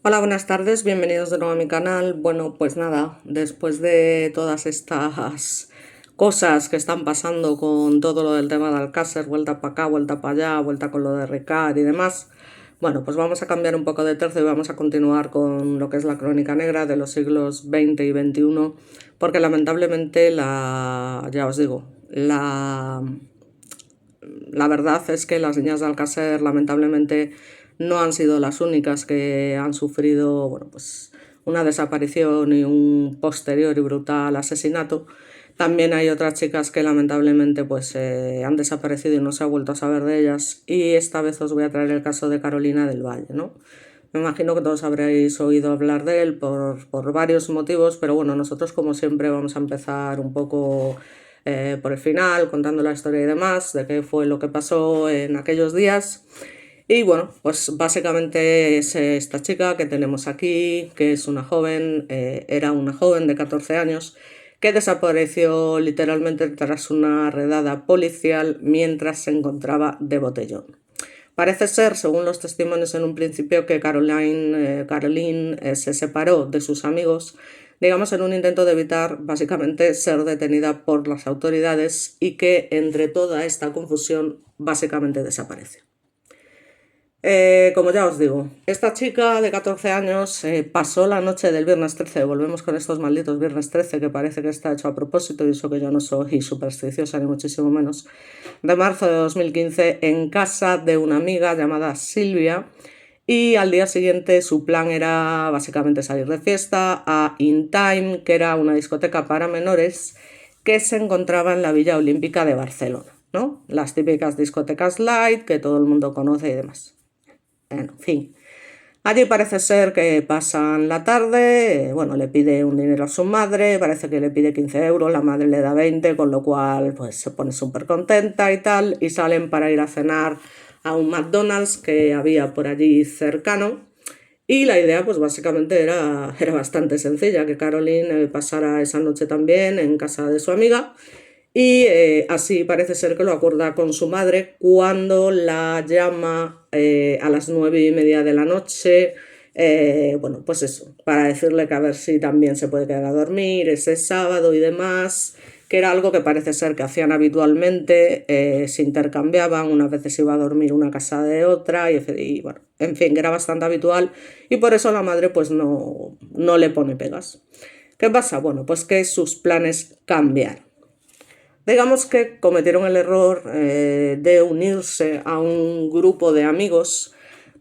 Hola, buenas tardes, bienvenidos de nuevo a mi canal. Bueno, pues nada, después de todas estas cosas que están pasando con todo lo del tema de Alcácer, vuelta para acá, vuelta para allá, vuelta con lo de Ricard y demás, bueno, pues vamos a cambiar un poco de tercio y vamos a continuar con lo que es la crónica negra de los siglos XX y XXI, porque lamentablemente ya os digo, la verdad es que las niñas de Alcácer lamentablemente no han sido las únicas que han sufrido, bueno, pues una desaparición y un posterior y brutal asesinato. También hay otras chicas que lamentablemente pues han desaparecido y no se ha vuelto a saber de ellas. Y esta vez os voy a traer el caso de Carolina del Valle, ¿no? Me imagino que todos habréis oído hablar de él por varios motivos, pero bueno, nosotros como siempre vamos a empezar un poco por el final, contando la historia y demás, de qué fue lo que pasó en aquellos días. Y bueno, pues básicamente es esta chica que tenemos aquí, que es una joven, era una joven de 14 años, que desapareció literalmente tras una redada policial mientras se encontraba de botellón. Parece ser, según los testimonios en un principio, que Caroline se separó de sus amigos, digamos, en un intento de evitar básicamente ser detenida por las autoridades y que entre toda esta confusión básicamente desapareció. Como ya os digo, esta chica de 14 años pasó la noche del viernes 13, volvemos con estos malditos viernes 13 que parece que está hecho a propósito, y eso que yo no soy supersticiosa ni muchísimo menos, de marzo de 2015 en casa de una amiga llamada Silvia, y al día siguiente su plan era básicamente salir de fiesta a In Time, que era una discoteca para menores que se encontraba en la Villa Olímpica de Barcelona, ¿no? Las típicas discotecas light que todo el mundo conoce y demás. En fin, allí parece ser que pasan la tarde, bueno, le pide un dinero a su madre, parece que le pide 15 euros, la madre le da 20, con lo cual pues se pone súper contenta y tal, y salen para ir a cenar a un McDonald's que había por allí cercano. Y la idea pues básicamente era bastante sencilla, que Caroline pasara esa noche también en casa de su amiga, y así parece ser que lo acuerda con su madre cuando la llama a las 9:30 de la noche. Bueno, pues eso, para decirle que a ver si también se puede quedar a dormir ese sábado y demás, que era algo que parece ser que hacían habitualmente, se intercambiaban, unas veces iba a dormir una casa de otra, y bueno, en fin, que era bastante habitual, y por eso la madre pues no le pone pegas. ¿Qué pasa? Bueno, pues que sus planes cambiaron. Digamos que cometieron el error de unirse a un grupo de amigos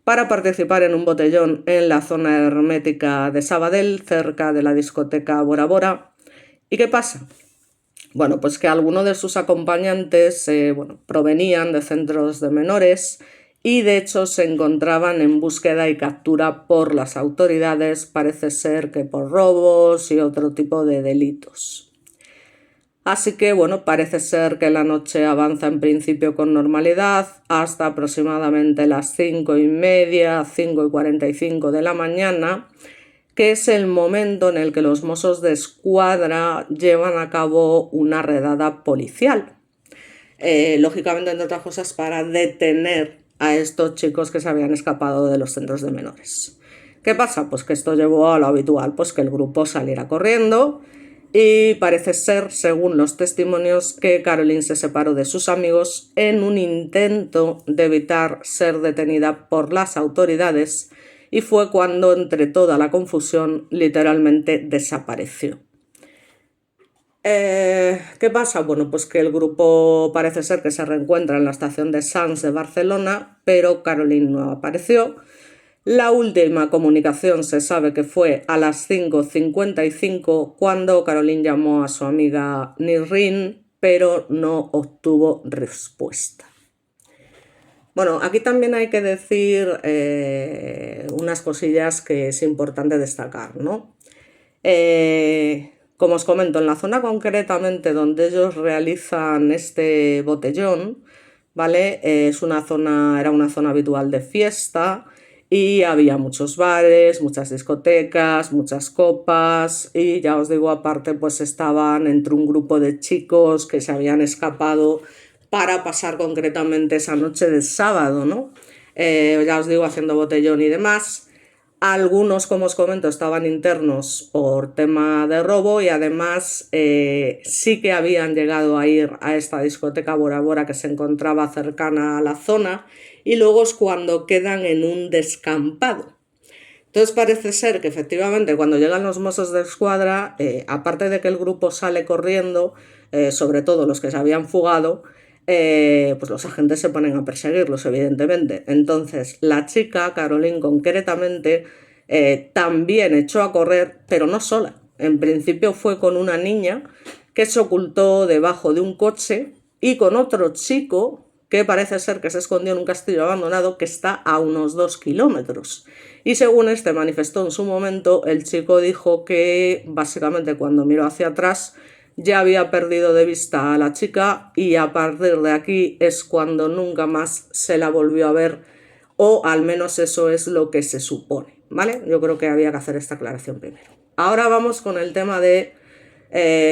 para participar en un botellón en la zona hermética de Sabadell, cerca de la discoteca Bora Bora. ¿Y qué pasa? Bueno, pues que algunos de sus acompañantes bueno, provenían de centros de menores y de hecho se encontraban en búsqueda y captura por las autoridades, parece ser que por robos y otro tipo de delitos. Así que bueno, parece ser que la noche avanza en principio con normalidad hasta aproximadamente las 5:30, 5:45 de la mañana, que es el momento en el que los Mossos de Escuadra llevan a cabo una redada policial. Lógicamente, entre otras cosas, para detener a estos chicos que se habían escapado de los centros de menores. ¿Qué pasa? Pues que esto llevó a lo habitual, pues que el grupo saliera corriendo, y parece ser, según los testimonios, que Caroline se separó de sus amigos en un intento de evitar ser detenida por las autoridades, y fue cuando, entre toda la confusión, literalmente desapareció. ¿Qué pasa? Bueno, pues que el grupo parece ser que se reencuentra en la estación de Sants de Barcelona, pero Caroline no apareció. La última comunicación se sabe que fue a las 5:55 cuando Caroline llamó a su amiga Nisrin, pero no obtuvo respuesta. Bueno, aquí también hay que decir unas cosillas que es importante destacar, ¿no? Como os comento, en la zona concretamente donde ellos realizan este botellón, ¿vale? Era una zona habitual de fiesta y había muchos bares, muchas discotecas, muchas copas, y ya os digo, aparte pues estaban entre un grupo de chicos que se habían escapado para pasar concretamente esa noche de sábado, ¿no? Ya os digo, haciendo botellón y demás. Algunos, como os comento, estaban internos por tema de robo y además sí que habían llegado a ir a esta discoteca Bora Bora que se encontraba cercana a la zona, y luego es cuando quedan en un descampado. Entonces parece ser que efectivamente cuando llegan los Mossos de Escuadra, aparte de que el grupo sale corriendo, sobre todo los que se habían fugado, pues los agentes se ponen a perseguirlos, evidentemente. Entonces la chica, Caroline, concretamente, también echó a correr, pero no sola. En principio fue con una niña que se ocultó debajo de un coche y con otro chico que parece ser que se escondió en un castillo abandonado que está a unos 2 kilómetros. Y según este manifestó en su momento, el chico dijo que básicamente cuando miró hacia atrás ya había perdido de vista a la chica, y a partir de aquí es cuando nunca más se la volvió a ver, o al menos eso es lo que se supone, ¿vale? Yo creo que había que hacer esta aclaración primero. Ahora vamos con el tema de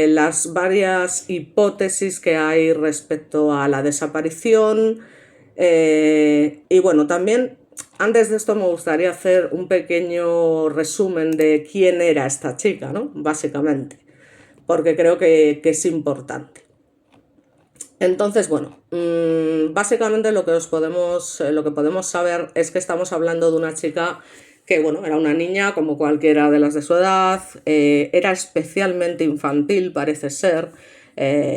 las varias hipótesis que hay respecto a la desaparición. Y bueno, también antes de esto me gustaría hacer un pequeño resumen de quién era esta chica, ¿no? Básicamente, porque creo que es importante. Entonces, bueno, básicamente lo que podemos saber es que estamos hablando de una chica que, bueno, era una niña como cualquiera de las de su edad, era especialmente infantil, parece ser.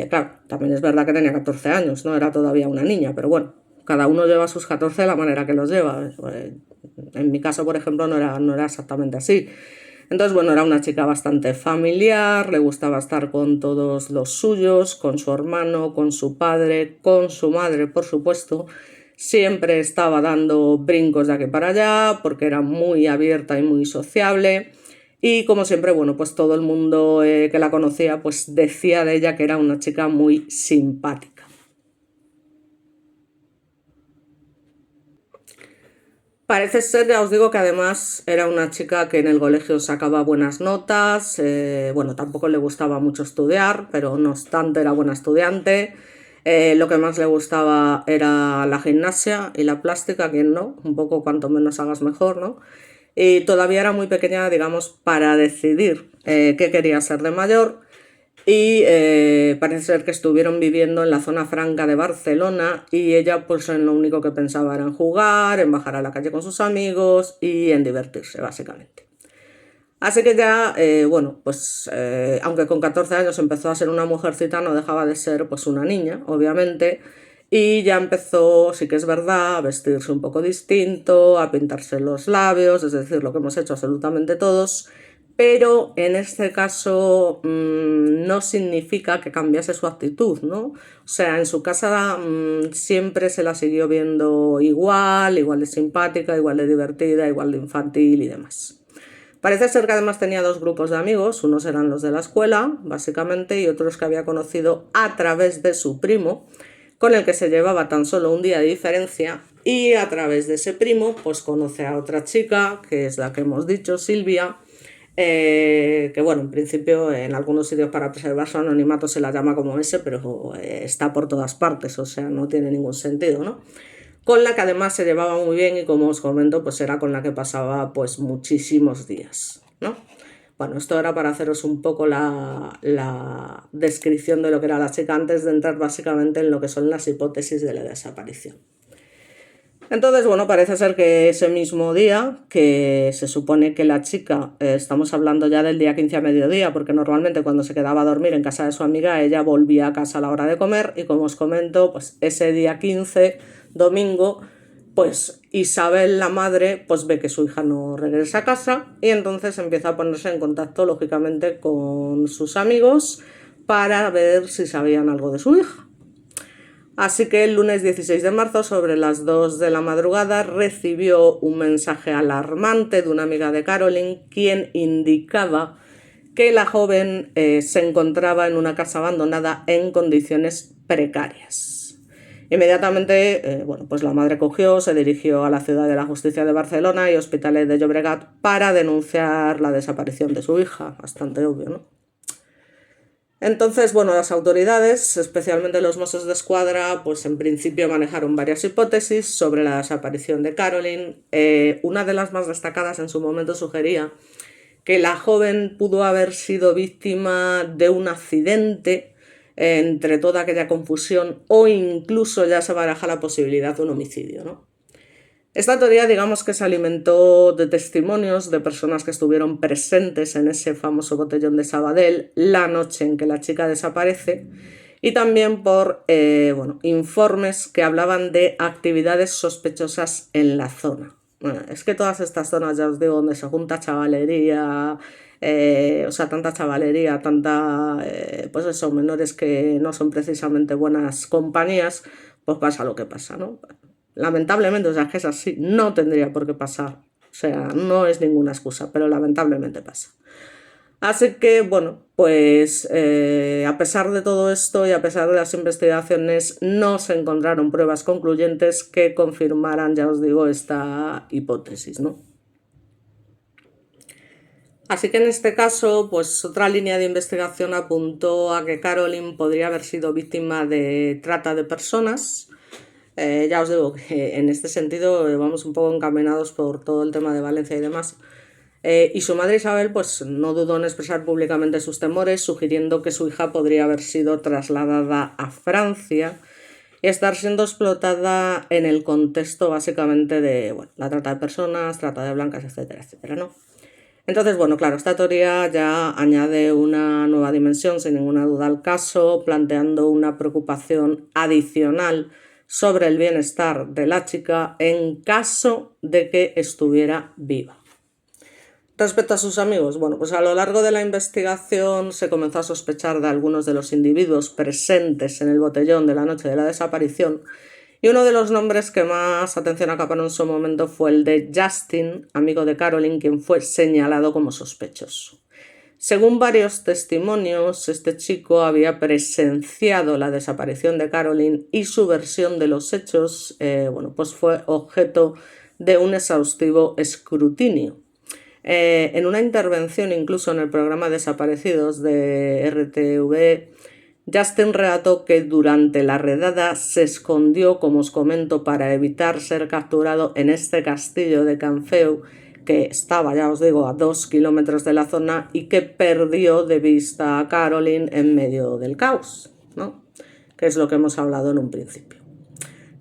Claro, también es verdad que tenía 14 años, no era todavía una niña, pero bueno, cada uno lleva sus 14 de la manera que los lleva. En mi caso, por ejemplo, no era exactamente así. Entonces, bueno, era una chica bastante familiar, le gustaba estar con todos los suyos, con su hermano, con su padre, con su madre, por supuesto. Siempre estaba dando brincos de aquí para allá porque era muy abierta y muy sociable. Y como siempre, bueno, pues todo el mundo que la conocía pues decía de ella que era una chica muy simpática. Parece ser, ya os digo, que además era una chica que en el colegio sacaba buenas notas, bueno, tampoco le gustaba mucho estudiar, pero no obstante era buena estudiante. Lo que más le gustaba era la gimnasia y la plástica, quien no, un poco cuanto menos hagas mejor, ¿no? Y todavía era muy pequeña, digamos, para decidir qué quería ser de mayor, y parece ser que estuvieron viviendo en la zona franca de Barcelona, y ella pues en lo único que pensaba era en jugar, en bajar a la calle con sus amigos y en divertirse básicamente. Así que ya, bueno, pues aunque con 14 años empezó a ser una mujercita, no dejaba de ser pues una niña, obviamente, y ya empezó, sí que es verdad, a vestirse un poco distinto, a pintarse los labios, es decir, lo que hemos hecho absolutamente todos, pero en este caso no significa que cambiase su actitud, ¿no? O sea, en su casa siempre se la siguió viendo igual, igual de simpática, igual de divertida, igual de infantil y demás. Parece ser que además tenía dos grupos de amigos, unos eran los de la escuela, básicamente, y otros que había conocido a través de su primo, con el que se llevaba tan solo un día de diferencia, y a través de ese primo pues conoce a otra chica, que es la que hemos dicho, Silvia, que bueno, en principio en algunos sitios para preservar su anonimato se la llama como ese, pero está por todas partes, o sea, no tiene ningún sentido, ¿no? Con la que además se llevaba muy bien y, como os comento, pues era con la que pasaba pues muchísimos días, ¿no? Bueno, esto era para haceros un poco la descripción de lo que era la chica antes de entrar básicamente en lo que son las hipótesis de la desaparición. Entonces, bueno, parece ser que ese mismo día, que se supone que la chica, estamos hablando ya del día 15 a mediodía, porque normalmente cuando se quedaba a dormir en casa de su amiga, ella volvía a casa a la hora de comer, y como os comento, pues ese día 15, domingo, pues Isabel, la madre, pues ve que su hija no regresa a casa, y entonces empieza a ponerse en contacto, lógicamente, con sus amigos para ver si sabían algo de su hija. Así que el lunes 16 de marzo, sobre las 2 de la madrugada, recibió un mensaje alarmante de una amiga de Caroline, quien indicaba que la joven se encontraba en una casa abandonada en condiciones precarias. Inmediatamente, bueno, pues la madre cogió, se dirigió a la Ciudad de la Justicia de Barcelona y Hospitalet de Llobregat, para denunciar la desaparición de su hija. Bastante obvio, ¿no? Entonces, bueno, las autoridades, especialmente los Mossos de Escuadra, pues en principio manejaron varias hipótesis sobre la desaparición de Caroline. Una de las más destacadas en su momento sugería que la joven pudo haber sido víctima de un accidente entre toda aquella confusión, o incluso ya se baraja la posibilidad de un homicidio, ¿no? Esta teoría, digamos que se alimentó de testimonios de personas que estuvieron presentes en ese famoso botellón de Sabadell la noche en que la chica desaparece, y también por informes que hablaban de actividades sospechosas en la zona. Bueno, es que todas estas zonas, ya os digo, donde se junta chavalería, tanta chavalería, pues eso, menores que no son precisamente buenas compañías, pues pasa lo que pasa, ¿no? Lamentablemente, o sea, que es así, no tendría por qué pasar. O sea, no es ninguna excusa, pero lamentablemente pasa. Así que, bueno, pues a pesar de todo esto y a pesar de las investigaciones, no se encontraron pruebas concluyentes que confirmaran, ya os digo, esta hipótesis, ¿no? Así que en este caso, pues otra línea de investigación apuntó a que Caroline podría haber sido víctima de trata de personas. Ya os digo que en este sentido vamos un poco encaminados por todo el tema de Valencia y demás. Y su madre Isabel pues no dudó en expresar públicamente sus temores, sugiriendo que su hija podría haber sido trasladada a Francia y estar siendo explotada en el contexto básicamente de la trata de personas, trata de blancas, etcétera, etcétera, ¿no? Entonces, bueno, claro, esta teoría ya añade una nueva dimensión sin ninguna duda al caso, planteando una preocupación adicional sobre el bienestar de la chica en caso de que estuviera viva. Respecto a sus amigos, bueno, pues a lo largo de la investigación se comenzó a sospechar de algunos de los individuos presentes en el botellón de la noche de la desaparición, y uno de los nombres que más atención acaparó en su momento fue el de Justin, amigo de Caroline, quien fue señalado como sospechoso. Según varios testimonios, este chico había presenciado la desaparición de Caroline y su versión de los hechos, pues fue objeto de un exhaustivo escrutinio. En una intervención incluso en el programa Desaparecidos de RTV, Justin relató que durante la redada se escondió, como os comento, para evitar ser capturado en este castillo de Canfeu, que estaba, ya os digo, a 2 kilómetros de la zona, y que perdió de vista a Caroline en medio del caos, ¿no? Que es lo que hemos hablado en un principio.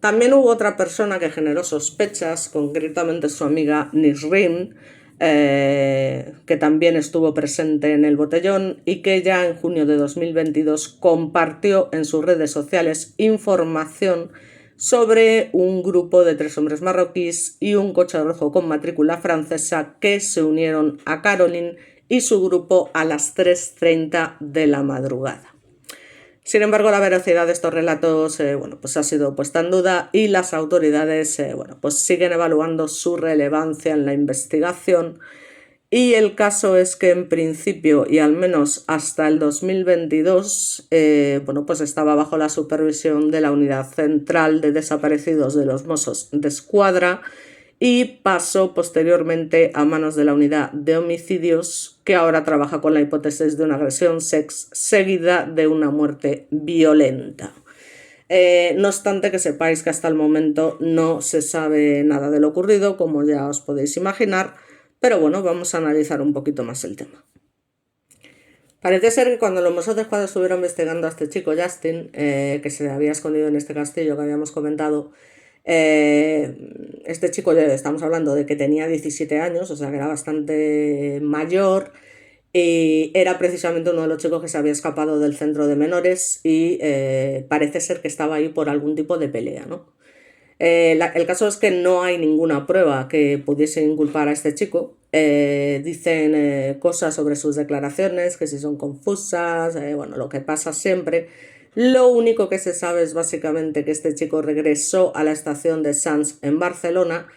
También hubo otra persona que generó sospechas, concretamente su amiga Nisrin, que también estuvo presente en el botellón y que ya en junio de 2022 compartió en sus redes sociales información sobre un grupo de 3 hombres marroquíes y un coche rojo con matrícula francesa que se unieron a Caroline y su grupo a las 3:30 de la madrugada. Sin embargo, la veracidad de estos relatos pues ha sido puesta en duda, y las autoridades pues siguen evaluando su relevancia en la investigación. Y el caso es que en principio, y al menos hasta el 2022, pues estaba bajo la supervisión de la Unidad Central de Desaparecidos de los Mossos de Escuadra, y pasó posteriormente a manos de la Unidad de Homicidios, que ahora trabaja con la hipótesis de una agresión seguida de una muerte violenta. No obstante, que sepáis que hasta el momento no se sabe nada de lo ocurrido, como ya os podéis imaginar, pero bueno, vamos a analizar un poquito más el tema. Parece ser que cuando los Mossos de Escuadra estuvieron investigando a este chico, Justin, que se había escondido en este castillo que habíamos comentado, este chico, estamos hablando de que tenía 17 años, o sea que era bastante mayor, y era precisamente uno de los chicos que se había escapado del centro de menores, y parece ser que estaba ahí por algún tipo de pelea, ¿no? El caso es que no hay ninguna prueba que pudiese inculpar a este chico. Dicen cosas sobre sus declaraciones que si son confusas, lo que pasa siempre. Lo único que se sabe es básicamente que este chico regresó a la estación de Sants en Barcelona.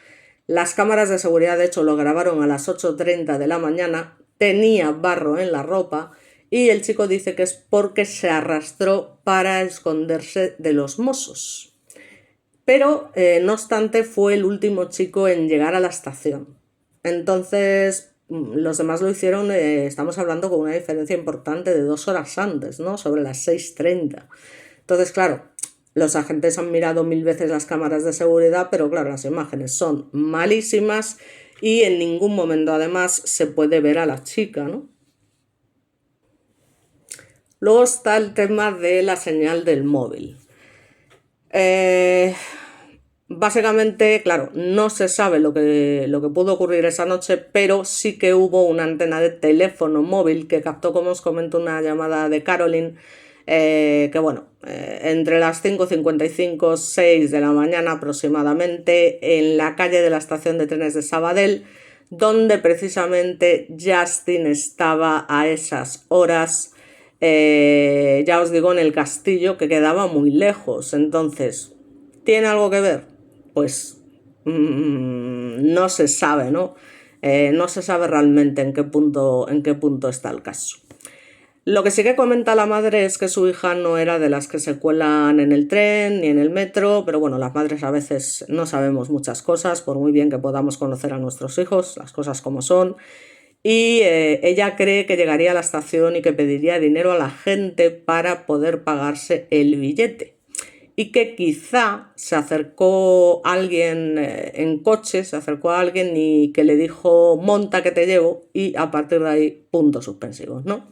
Las cámaras de seguridad, de hecho, lo grabaron a las 8:30 de la mañana. Tenía barro en la ropa, y el chico dice que es porque se arrastró para esconderse de los Mossos. Pero, no obstante, fue el último chico en llegar a la estación. Entonces, los demás lo hicieron, estamos hablando con una diferencia importante de 2 horas antes, ¿no? Sobre las 6:30. Entonces, claro, los agentes han mirado 1000 veces las cámaras de seguridad, pero claro, las imágenes son malísimas y en ningún momento además se puede ver a la chica, ¿no? Luego está el tema de la señal del móvil. Eh, Básicamente, claro, no se sabe lo que pudo ocurrir esa noche, pero sí que hubo una antena de teléfono móvil que captó, como os comento, una llamada de Caroline, que bueno, entre las 5:55, 6 de la mañana aproximadamente, en la calle de la estación de trenes de Sabadell, donde precisamente Justin estaba a esas horas, ya os digo, en el castillo, que quedaba muy lejos. Entonces, ¿tiene algo que ver? Pues no se sabe, ¿no? No se sabe realmente en qué punto está el caso. Lo que sí que comenta la madre es que su hija no era de las que se cuelan en el tren ni en el metro, pero bueno, las madres a veces no sabemos muchas cosas, por muy bien que podamos conocer a nuestros hijos, las cosas como son. Y ella cree que llegaría a la estación y que pediría dinero a la gente para poder pagarse el billete. Y que quizá se acercó alguien en coche, se acercó a alguien y que le dijo monta que te llevo, y a partir de ahí puntos suspensivos, ¿no?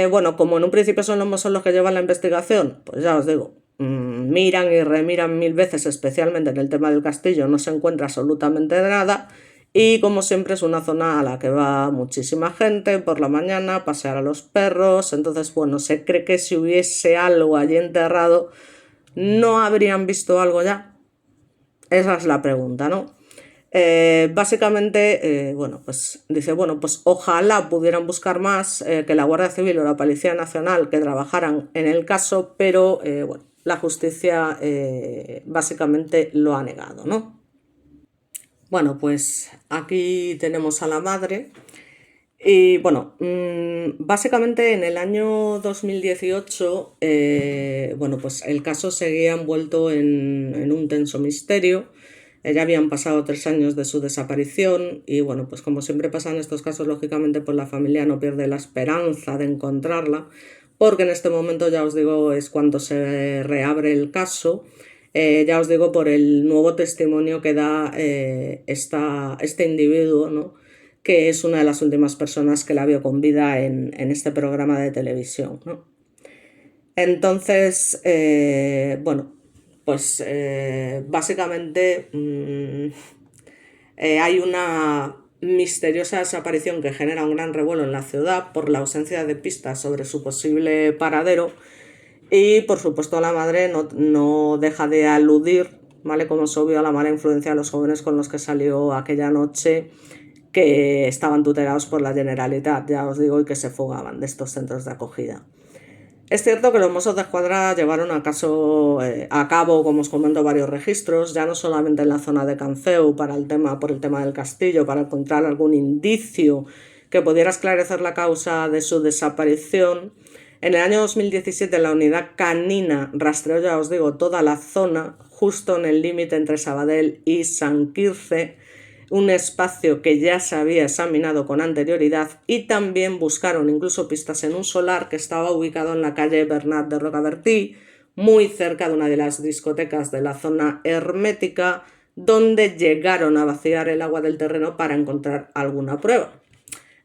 Bueno, como en un principio son los que llevan la investigación, pues ya os digo, miran y remiran 1000 veces, especialmente en el tema del castillo, no se encuentra absolutamente nada. Y como siempre es una zona a la que va muchísima gente por la mañana a pasear a los perros. Entonces, bueno, se cree que si hubiese algo allí enterrado, ¿no habrían visto algo ya? Esa es la pregunta, ¿no? Básicamente, bueno, pues dice, bueno, pues ojalá pudieran buscar más, que la Guardia Civil o la Policía Nacional que trabajaran en el caso, pero bueno, la justicia básicamente lo ha negado, ¿no? Bueno, pues aquí tenemos a la madre. Y bueno, básicamente en el año 2018, bueno, pues el caso seguía envuelto en un tenso misterio. Ya habían pasado 3 años de su desaparición y bueno, pues como siempre pasa en estos casos, lógicamente pues la familia no pierde la esperanza de encontrarla, porque en este momento, ya os digo, es cuando se reabre el caso. Ya os digo, por el nuevo testimonio que da este individuo, ¿no? Que es una de las últimas personas que la vio con vida en este programa de televisión, ¿no? Entonces, bueno, pues básicamente hay una misteriosa desaparición que genera un gran revuelo en la ciudad por la ausencia de pistas sobre su posible paradero. Y por supuesto la madre no deja de aludir, ¿vale? Como es obvio, a la mala influencia de los jóvenes con los que salió aquella noche, que estaban tutelados por la Generalitat, ya os digo, y que se fugaban de estos centros de acogida. Es cierto que los Mossos de Escuadra llevaron a cabo, como os comento, varios registros, ya no solamente en la zona de Canceu por el tema del castillo, para encontrar algún indicio que pudiera esclarecer la causa de su desaparición. En el año 2017 la unidad canina rastreó, ya os digo, toda la zona, justo en el límite entre Sabadell y Sant Quirze, un espacio que ya se había examinado con anterioridad, y también buscaron incluso pistas en un solar que estaba ubicado en la calle Bernat de Rocabertí, muy cerca de una de las discotecas de la zona hermética, donde llegaron a vaciar el agua del terreno para encontrar alguna prueba.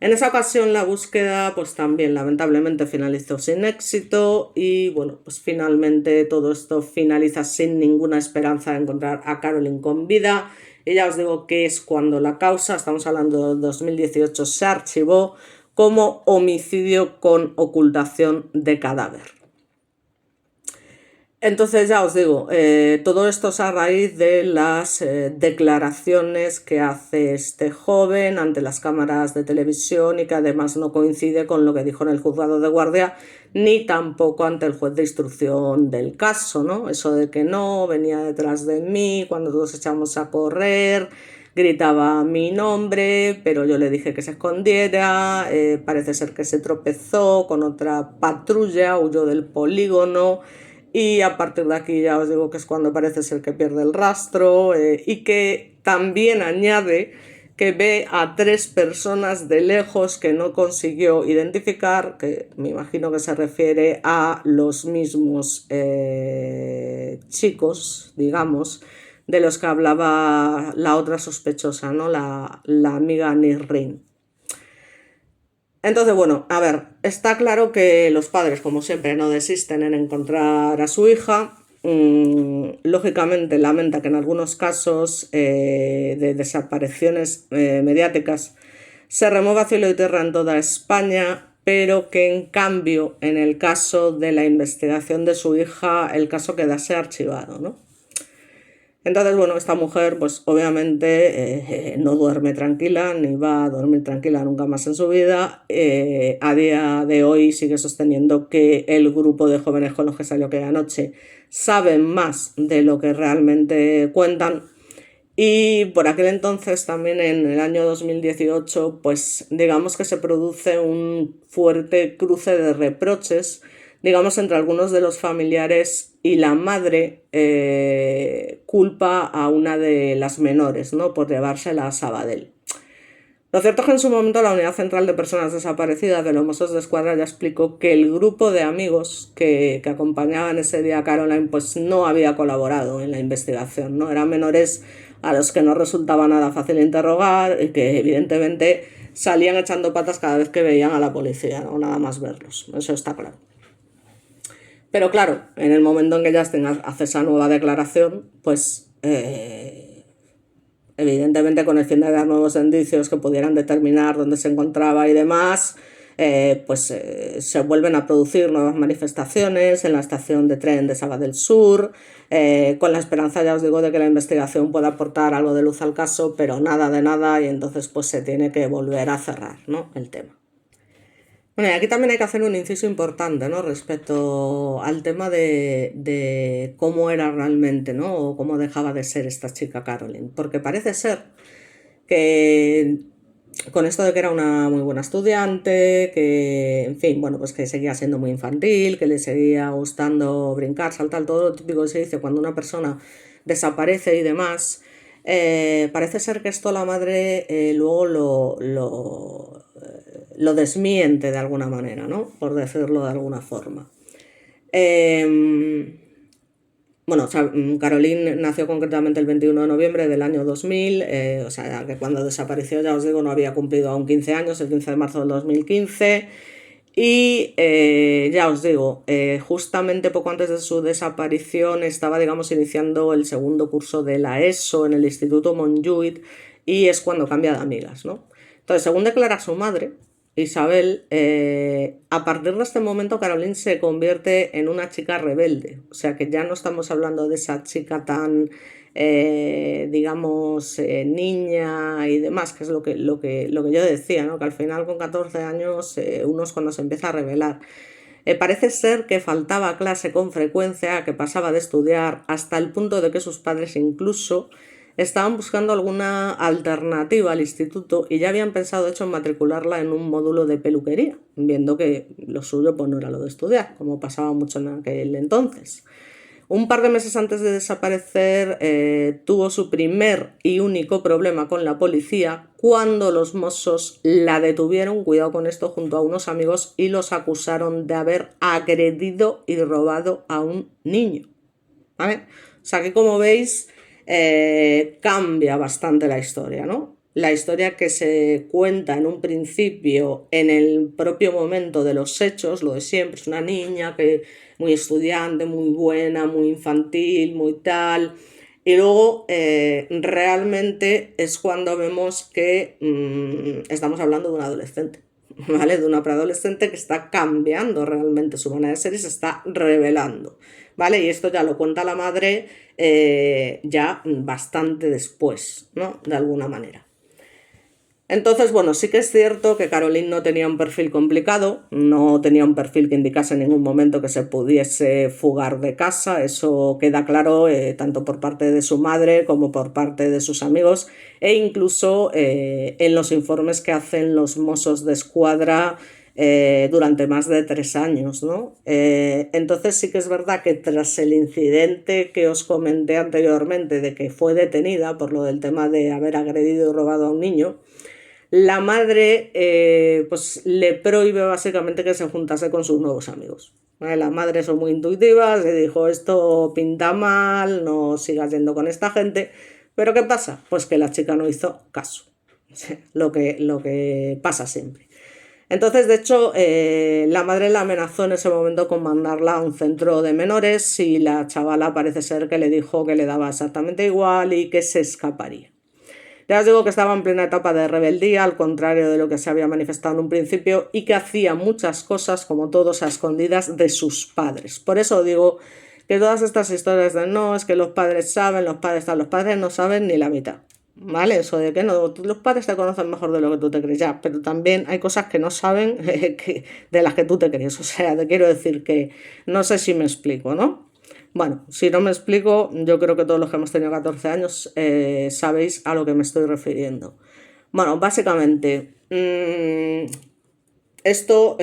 En esa ocasión la búsqueda pues también lamentablemente finalizó sin éxito y bueno, pues finalmente todo esto finaliza sin ninguna esperanza de encontrar a Caroline con vida. Y ya os digo que es cuando la causa, estamos hablando del 2018, se archivó como homicidio con ocultación de cadáver. Entonces ya os digo, todo esto es a raíz de las declaraciones que hace este joven ante las cámaras de televisión, y que además no coincide con lo que dijo en el juzgado de guardia ni tampoco ante el juez de instrucción del caso, ¿no? Eso de que no, venía detrás de mí cuando todos echamos a correr, gritaba mi nombre, pero yo le dije que se escondiera, parece ser que se tropezó con otra patrulla, huyó del polígono. Y a partir de aquí ya os digo que es cuando parece ser que pierde el rastro, y que también añade que ve a 3 personas de lejos que no consiguió identificar, que me imagino que se refiere a los mismos chicos, digamos, de los que hablaba la otra sospechosa, ¿no? La amiga Nisrin. Entonces, bueno, a ver, está claro que los padres, como siempre, no desisten en encontrar a su hija. Lógicamente lamenta que en algunos casos de desapariciones mediáticas se remueva cielo y tierra en toda España, pero que en cambio en el caso de la investigación de su hija el caso quedase archivado, ¿no? Entonces, bueno, esta mujer pues obviamente no duerme tranquila ni va a dormir tranquila nunca más en su vida. A día de hoy sigue sosteniendo que el grupo de jóvenes con los que salió aquella noche saben más de lo que realmente cuentan. Y por aquel entonces, también en el año 2018, pues digamos que se produce un fuerte cruce de reproches, digamos, entre algunos de los familiares, y la madre culpa a una de las menores, ¿no?, por llevársela a Sabadell. Lo cierto es que en su momento la Unidad Central de Personas Desaparecidas de los Mossos d'Esquadra ya explicó que el grupo de amigos que acompañaban ese día a Caroline pues no había colaborado en la investigación, ¿no? Eran menores a los que no resultaba nada fácil interrogar y que evidentemente salían echando patas cada vez que veían a la policía, no nada más verlos, eso está claro. Pero claro, en el momento en que Justin hace esa nueva declaración, pues evidentemente con el fin de dar nuevos indicios que pudieran determinar dónde se encontraba y demás, se vuelven a producir nuevas manifestaciones en la estación de tren de Sabadell Sur, con la esperanza, ya os digo, de que la investigación pueda aportar algo de luz al caso, pero nada de nada, y entonces pues se tiene que volver a cerrar, ¿no?, el tema. Bueno, y aquí también hay que hacer un inciso importante, ¿no?, respecto al tema de cómo era realmente, ¿no?, o cómo dejaba de ser esta chica Caroline, porque parece ser que con esto de que era una muy buena estudiante, que, en fin, bueno, pues que seguía siendo muy infantil, que le seguía gustando brincar, saltar, todo lo típico que se dice cuando una persona desaparece y demás. Parece ser que esto la madre luego lo desmiente de alguna manera, ¿no?, por decirlo de alguna forma. Bueno, o sea, Caroline nació concretamente el 21 de noviembre del año 2000, o sea, que cuando desapareció, ya os digo, no había cumplido aún 15 años, el 15 de marzo del 2015. Y ya os digo, justamente poco antes de su desaparición estaba, digamos, iniciando el segundo curso de la ESO en el Instituto Montjuïc, y es cuando cambia de amigas, ¿no? Entonces, según declara su madre, Isabel, a partir de este momento Caroline se convierte en una chica rebelde. O sea que ya no estamos hablando de esa chica tan, digamos, niña y demás, que es lo que yo decía, ¿no?, que al final con 14 años uno es cuando se empieza a rebelar. Parece ser que faltaba clase con frecuencia, que pasaba de estudiar, hasta el punto de que sus padres incluso estaban buscando alguna alternativa al instituto y ya habían pensado, de hecho, en matricularla en un módulo de peluquería, viendo que lo suyo pues no era lo de estudiar, como pasaba mucho en aquel entonces. Un par de meses antes de desaparecer tuvo su primer y único problema con la policía cuando los Mossos la detuvieron, cuidado con esto, junto a unos amigos, y los acusaron de haber agredido y robado a un niño. ¿Vale? O sea que, como veis, cambia bastante la historia, ¿no? La historia que se cuenta en un principio, en el propio momento de los hechos, lo de siempre, es una niña que muy estudiante, muy buena, muy infantil, muy tal. Y luego realmente es cuando vemos que estamos hablando de un adolescente, ¿vale? De una preadolescente que está cambiando realmente su manera de ser y se está revelando, ¿vale? Y esto ya lo cuenta la madre ya bastante después, ¿no?, de alguna manera. Entonces, bueno, sí que es cierto que Caroline no tenía un perfil complicado, no tenía un perfil que indicase en ningún momento que se pudiese fugar de casa, eso queda claro tanto por parte de su madre como por parte de sus amigos, e incluso en los informes que hacen los Mossos d'Esquadra durante más de 3 años, ¿no? Entonces sí que es verdad que tras el incidente que os comenté anteriormente de que fue detenida por lo del tema de haber agredido y robado a un niño, la madre pues le prohíbe básicamente que se juntase con sus nuevos amigos. Las madres son muy intuitivas y dijo, esto pinta mal, no sigas yendo con esta gente. Pero ¿qué pasa? Pues que la chica no hizo caso. Lo que pasa siempre. Entonces, de hecho, la madre la amenazó en ese momento con mandarla a un centro de menores y la chavala parece ser que le dijo que le daba exactamente igual y que se escaparía. Ya os digo que estaba en plena etapa de rebeldía, al contrario de lo que se había manifestado en un principio, y que hacía muchas cosas, como todos, a escondidas de sus padres. Por eso digo que todas estas historias de no, es que los padres saben, los padres no saben ni la mitad. ¿Vale? Eso de que no, los padres te conocen mejor de lo que tú te crees ya, pero también hay cosas que no saben de las que tú te crees. O sea, te quiero decir que no sé si me explico, ¿no? Bueno, si no me explico, yo creo que todos los que hemos tenido 14 años sabéis a lo que me estoy refiriendo. Bueno, básicamente, esto,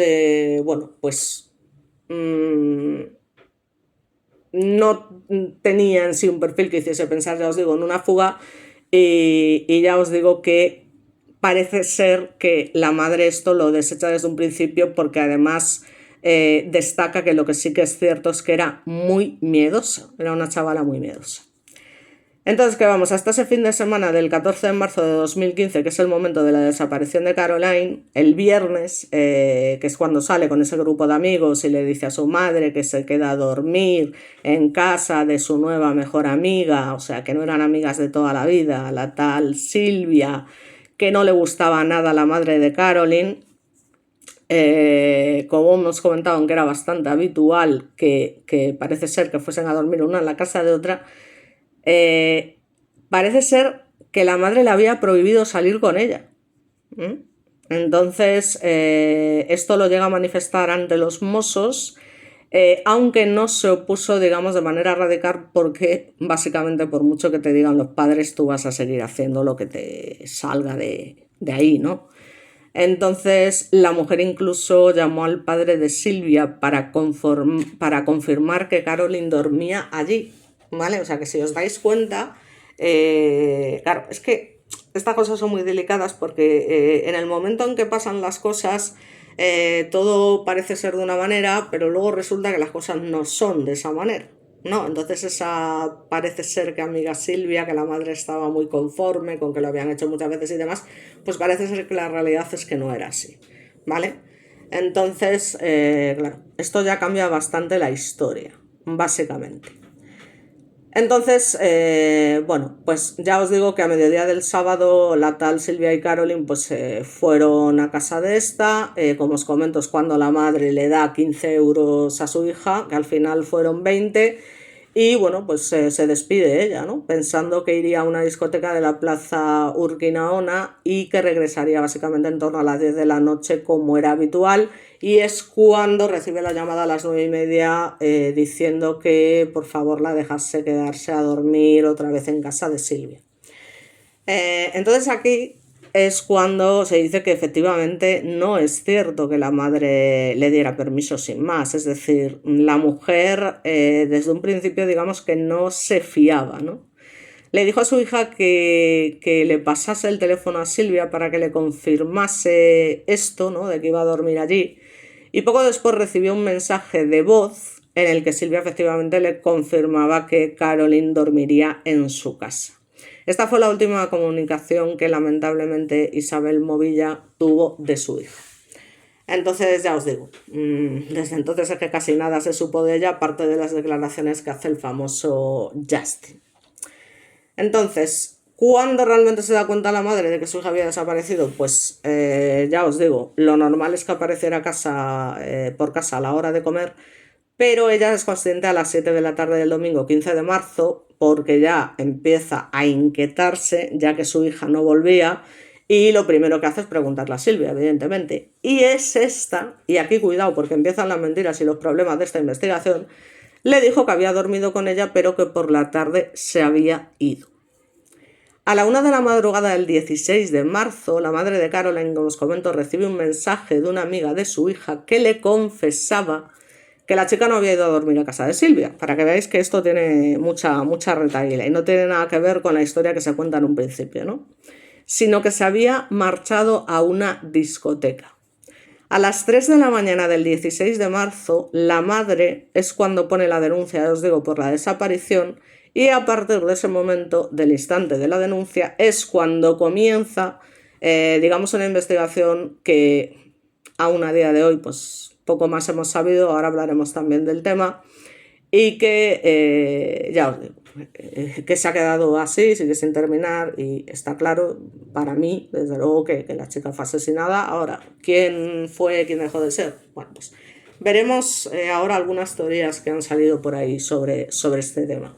bueno, pues no tenía en sí un perfil que hiciese pensar, ya os digo, en una fuga, y ya os digo que parece ser que la madre esto lo desecha desde un principio porque además destaca que lo que sí que es cierto es que era muy miedosa, era una chavala muy miedosa. Entonces, ¿qué vamos? Hasta ese fin de semana del 14 de marzo de 2015, que es el momento de la desaparición de Caroline, el viernes, que es cuando sale con ese grupo de amigos y le dice a su madre que se queda a dormir en casa de su nueva mejor amiga, o sea, que no eran amigas de toda la vida, la tal Silvia, que no le gustaba nada a la madre de Caroline. Como hemos comentado, aunque era bastante habitual que parece ser que fuesen a dormir una en la casa de otra, parece ser que la madre le había prohibido salir con ella. Entonces, esto lo llega a manifestar ante los Mossos, aunque no se opuso, digamos, de manera radical, porque básicamente por mucho que te digan los padres, tú vas a seguir haciendo lo que te salga de ahí, ¿no? Entonces la mujer incluso llamó al padre de Silvia para confirmar que Caroline dormía allí, ¿vale? O sea que si os dais cuenta, claro, es que estas cosas son muy delicadas porque en el momento en que pasan las cosas, todo parece ser de una manera, pero luego resulta que las cosas no son de esa manera. No, entonces esa parece ser que amiga Silvia, que la madre estaba muy conforme con que lo habían hecho muchas veces y demás, pues parece ser que la realidad es que no era así, ¿vale? Entonces, claro, esto ya cambia bastante la historia, básicamente. Entonces, bueno, pues ya os digo que a mediodía del sábado la tal Silvia y Caroline pues fueron a casa de esta, como os comento es cuando la madre le da 15 euros a su hija, que al final fueron 20, y bueno, pues se despide ella, ¿no? Pensando que iría a una discoteca de la plaza Urquinaona y que regresaría básicamente en torno a las 10 de la noche como era habitual, y es cuando recibe la llamada a las 9:30 diciendo que por favor la dejase quedarse a dormir otra vez en casa de Silvia. Entonces aquí es cuando se dice que efectivamente no es cierto que la madre le diera permiso sin más, es decir, la mujer desde un principio digamos que no se fiaba, ¿no? Le dijo a su hija que le pasase el teléfono a Silvia para que le confirmase esto, ¿no? De que iba a dormir allí, y poco después recibió un mensaje de voz en el que Silvia efectivamente le confirmaba que Caroline dormiría en su casa. Esta fue la última comunicación que lamentablemente Isabel Movilla tuvo de su hija. Entonces ya os digo, desde entonces es que casi nada se supo de ella, aparte de las declaraciones que hace el famoso Justin. Entonces, ¿cuándo realmente se da cuenta la madre de que su hija había desaparecido? Pues ya os digo, lo normal es que apareciera por casa a la hora de comer, pero ella es consciente a las 7 de la tarde del domingo 15 de marzo, porque ya empieza a inquietarse, ya que su hija no volvía, y lo primero que hace es preguntarle a Silvia, evidentemente. Y es esta, y aquí cuidado porque empiezan las mentiras y los problemas de esta investigación, le dijo que había dormido con ella, pero que por la tarde se había ido. A la 1 de la madrugada del 16 de marzo, la madre de Caroline, como os comento, recibe un mensaje de una amiga de su hija que le confesaba que la chica no había ido a dormir a casa de Silvia, para que veáis que esto tiene mucha retahíla y no tiene nada que ver con la historia que se cuenta en un principio, ¿no? Sino que se había marchado a una discoteca. A las 3 de la mañana del 16 de marzo, la madre es cuando pone la denuncia, ya os digo, por la desaparición, y a partir de ese momento, del instante de la denuncia, es cuando comienza, digamos, una investigación que aún a día de hoy, pues poco más hemos sabido, ahora hablaremos también del tema, y que, ya os digo, que se ha quedado así, sigue sin terminar, y está claro, para mí, desde luego, que la chica fue asesinada. Ahora, ¿quién fue, quién dejó de ser? Bueno, pues veremos ahora algunas teorías que han salido por ahí sobre este tema.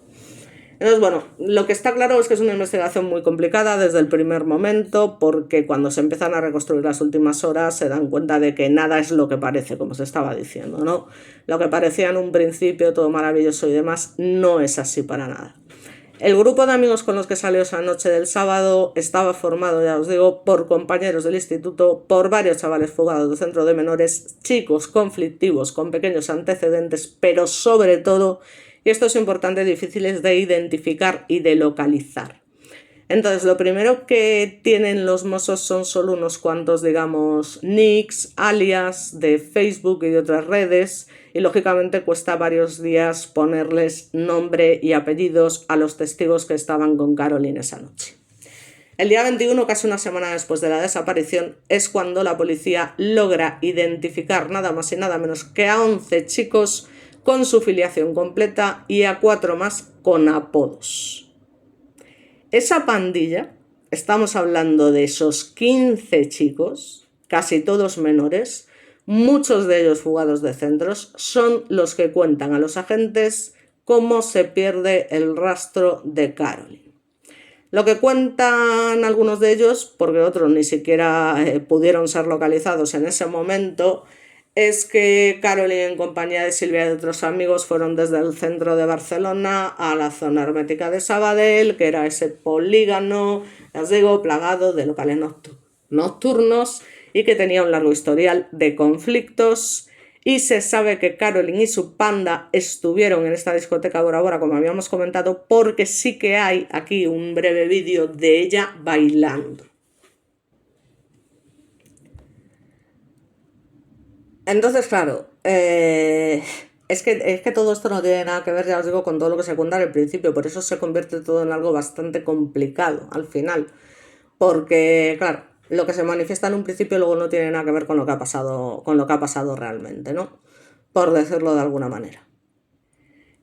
Entonces, bueno, lo que está claro es que es una investigación muy complicada desde el primer momento, porque cuando se empiezan a reconstruir las últimas horas se dan cuenta de que nada es lo que parece, como se estaba diciendo, ¿no? Lo que parecía en un principio todo maravilloso y demás no es así para nada. El grupo de amigos con los que salió esa noche del sábado estaba formado, ya os digo, por compañeros del instituto, por varios chavales fugados del centro de menores, chicos conflictivos con pequeños antecedentes, pero sobre todo, y esto es importante, difíciles de identificar y de localizar. Entonces, lo primero que tienen los mozos son solo unos cuantos, digamos, nicks, alias de Facebook y de otras redes, y lógicamente cuesta varios días ponerles nombre y apellidos a los testigos que estaban con Caroline esa noche. El día 21, casi una semana después de la desaparición, es cuando la policía logra identificar nada más y nada menos que a 11 chicos con su filiación completa y a 4 más con apodos. Esa pandilla, estamos hablando de esos 15 chicos, casi todos menores, muchos de ellos fugados de centros, son los que cuentan a los agentes cómo se pierde el rastro de Caroline. Lo que cuentan algunos de ellos, porque otros ni siquiera pudieron ser localizados en ese momento, es que Caroline, en compañía de Silvia y de otros amigos, fueron desde el centro de Barcelona a la zona hermética de Sabadell, que era ese polígono, ya os digo, plagado de locales nocturnos y que tenía un largo historial de conflictos. Y se sabe que Caroline y su panda estuvieron en esta discoteca Bora Bora, como habíamos comentado, porque sí que hay aquí un breve vídeo de ella bailando. Entonces, claro, es que todo esto no tiene nada que ver, ya os digo, con todo lo que se cuenta al principio, por eso se convierte todo en algo bastante complicado al final, porque, claro, lo que se manifiesta en un principio luego no tiene nada que ver con lo que ha pasado realmente, ¿no? Por decirlo de alguna manera.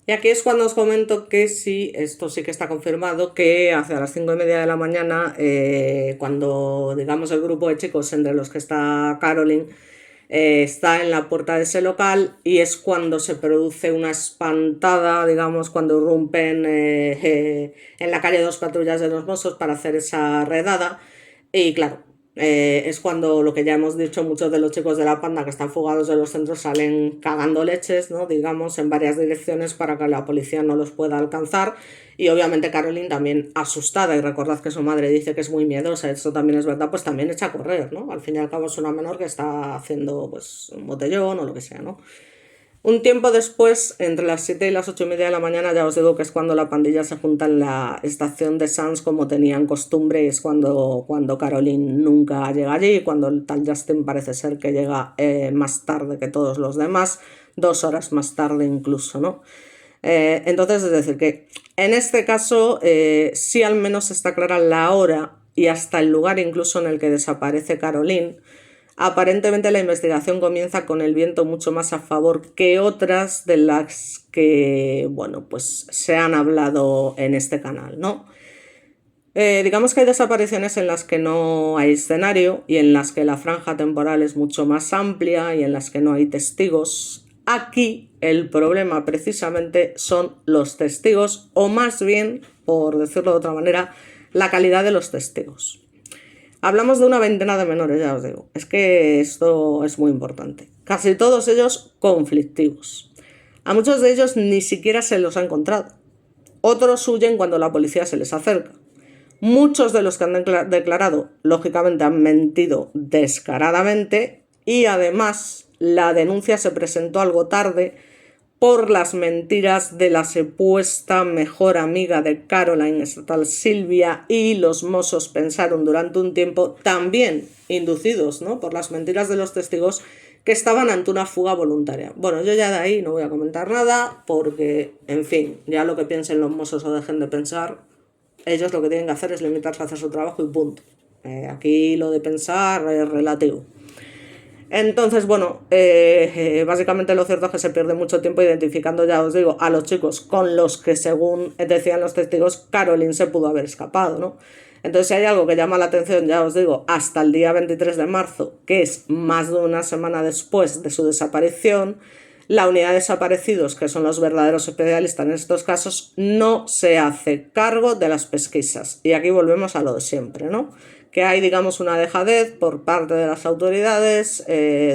Y aquí es cuando os comento que sí, esto sí que está confirmado, que hacia las 5:30 de la mañana, cuando, digamos, el grupo de chicos entre los que está Caroline, está en la puerta de ese local, y es cuando se produce una espantada, digamos, cuando irrumpen en la calle 2 patrullas de los Mossos para hacer esa redada. Y claro, es cuando, lo que ya hemos dicho, muchos de los chicos de la panda que están fugados de los centros salen cagando leches, ¿no? Digamos, en varias direcciones para que la policía no los pueda alcanzar. Y obviamente Caroline también asustada, y recordad que su madre dice que es muy miedosa, esto también es verdad, pues también echa a correr, ¿no? Al fin y al cabo es una menor que está haciendo pues un botellón o lo que sea, ¿no? Un tiempo después, entre las 7 y las 8:30 de la mañana, ya os digo que es cuando la pandilla se junta en la estación de Sants como tenían costumbre, y es cuando Caroline nunca llega allí, y cuando el tal Justin parece ser que llega más tarde que todos los demás, 2 horas más tarde incluso, ¿no? Entonces, es decir, que en este caso sí al menos está clara la hora y hasta el lugar incluso en el que desaparece Caroline. Aparentemente la investigación comienza con el viento mucho más a favor que otras de las que, bueno, pues se han hablado en este canal, ¿no? Digamos que hay desapariciones en las que no hay escenario y en las que la franja temporal es mucho más amplia y en las que no hay testigos. Aquí el problema precisamente son los testigos, o más bien, por decirlo de otra manera, la calidad de los testigos. Hablamos de una veintena de menores, ya os digo. Es que esto es muy importante. Casi todos ellos conflictivos. A muchos de ellos ni siquiera se los ha encontrado. Otros huyen cuando la policía se les acerca. Muchos de los que han declarado, lógicamente, han mentido descaradamente y además la denuncia se presentó algo tarde por las mentiras de la supuesta mejor amiga de Caroline, esta tal Silvia, y los mozos pensaron durante un tiempo, también inducidos, ¿no?, por las mentiras de los testigos, que estaban ante una fuga voluntaria. Bueno, yo ya de ahí no voy a comentar nada porque, en fin, ya lo que piensen los mozos o dejen de pensar, ellos lo que tienen que hacer es limitarse a hacer su trabajo y punto. Aquí lo de pensar es relativo. Entonces, bueno, básicamente lo cierto es que se pierde mucho tiempo identificando, ya os digo, a los chicos con los que, según decían los testigos, Caroline se pudo haber escapado, ¿no? Entonces, si hay algo que llama la atención, ya os digo, hasta el día 23 de marzo, que es más de una semana después de su desaparición, la unidad de desaparecidos, que son los verdaderos especialistas en estos casos, no se hace cargo de las pesquisas. Y aquí volvemos a lo de siempre, ¿no? Que hay, digamos, una dejadez por parte de las autoridades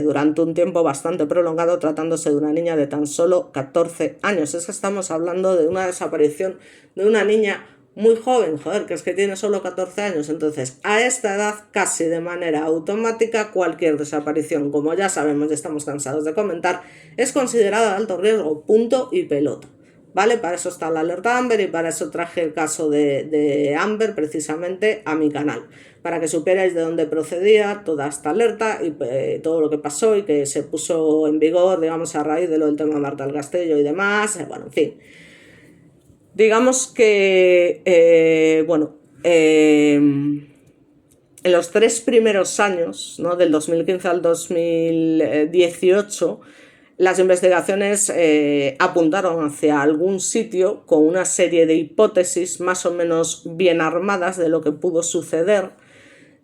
durante un tiempo bastante prolongado, tratándose de una niña de tan solo 14 años. Es que estamos hablando de una desaparición de una niña muy joven, joder, que es que tiene solo 14 años. Entonces, a esta edad, casi de manera automática, cualquier desaparición, como ya sabemos y estamos cansados de comentar, es considerada de alto riesgo, punto y pelota. ¿Vale? Para eso está la alerta Amber y para eso traje el caso de Amber precisamente a mi canal, para que supierais de dónde procedía toda esta alerta y todo lo que pasó y que se puso en vigor, digamos, a raíz de lo del tema de Marta del Castillo y demás, bueno, en fin. Digamos que, en los 3 primeros años, ¿no?, del 2015 al 2018, las investigaciones apuntaron hacia algún sitio con una serie de hipótesis más o menos bien armadas de lo que pudo suceder.